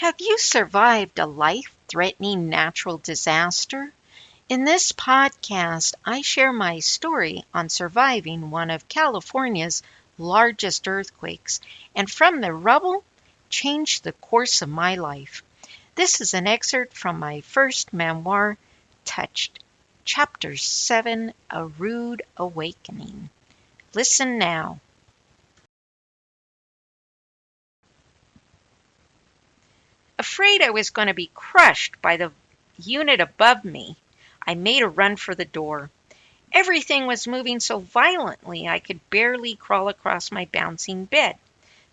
Have you survived a life-threatening natural disaster? In this podcast, I share my story on surviving one of California's largest earthquakes, and from the rubble, changed the course of my life. This is an excerpt from my first memoir, Touched, Chapter 7, A Rude Awakening. Listen now. Afraid I was going to be crushed by the unit above me, I made a run for the door. Everything was moving so violently I could barely crawl across my bouncing bed.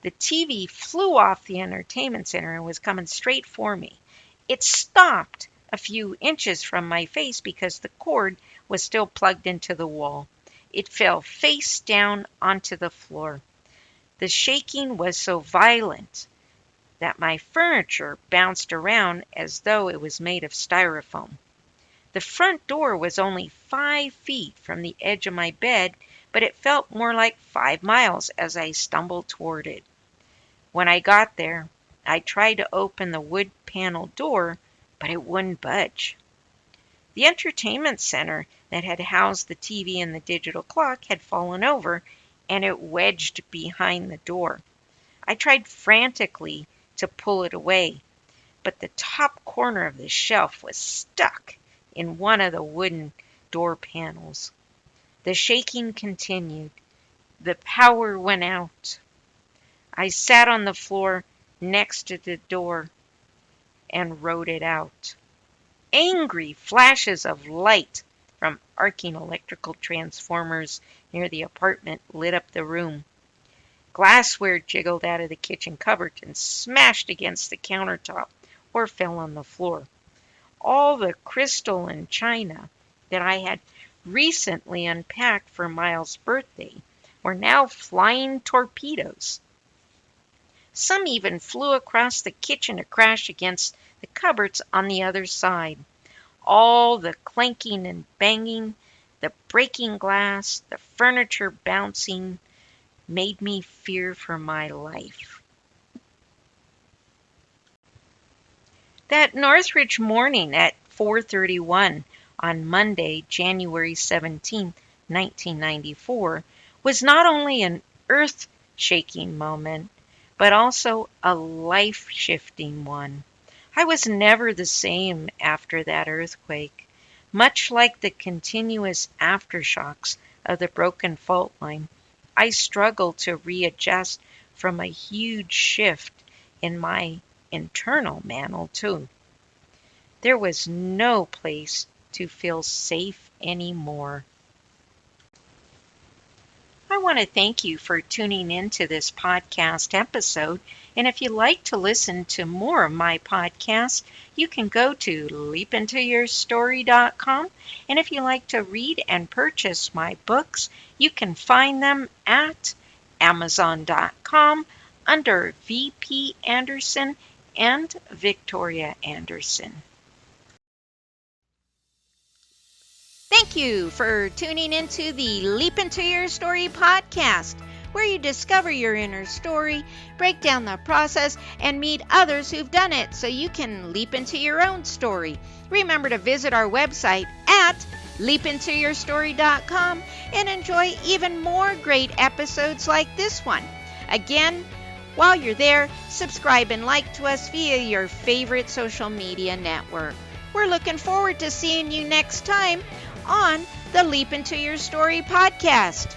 The TV flew off the entertainment center and was coming straight for me. It stopped a few inches from my face because the cord was still plugged into the wall. It fell face down onto the floor. The shaking was so violent that my furniture bounced around as though it was made of styrofoam. The front door was only 5 feet from the edge of my bed, but it felt more like 5 miles as I stumbled toward it. When I got there, I tried to open the wood panel door, but it wouldn't budge. The entertainment center that had housed the TV and the digital clock had fallen over, and it wedged behind the door. I tried frantically to pull it away, but the top corner of the shelf was stuck in one of the wooden door panels. The shaking continued. The power went out. I sat on the floor next to the door and rode it out. Angry flashes of light from arcing electrical transformers near the apartment lit up the room. Glassware jiggled out of the kitchen cupboard and smashed against the countertop or fell on the floor. All the crystal and china that I had recently unpacked for Miles' birthday were now flying torpedoes. Some even flew across the kitchen to crash against the cupboards on the other side. All the clanking and banging, the breaking glass, the furniture bouncing, made me fear for my life. That Northridge morning at 4:31 on Monday, January 17, 1994, was not only an earth-shaking moment, but also a life-shifting one. I was never the same after that earthquake. Much like the continuous aftershocks of the broken fault line, I struggled to readjust from a huge shift in my internal mantle too. There was no place to feel safe anymore. I want to thank you for tuning in to this podcast episode, and if you'd like to listen to more of my podcasts, you can go to leapintoyourstory.com, and if you like to read and purchase my books, you can find them at amazon.com under VP Andersen and Victoria Andersen. Thank you for tuning into the Leap Into Your Story podcast, where you discover your inner story, break down the process, and meet others who've done it so you can leap into your own story. Remember to visit our website at leapintoyourstory.com and enjoy even more great episodes like this one. Again, while you're there, subscribe and like to us via your favorite social media network. We're looking forward to seeing you next time on the Leap Into Your Story podcast.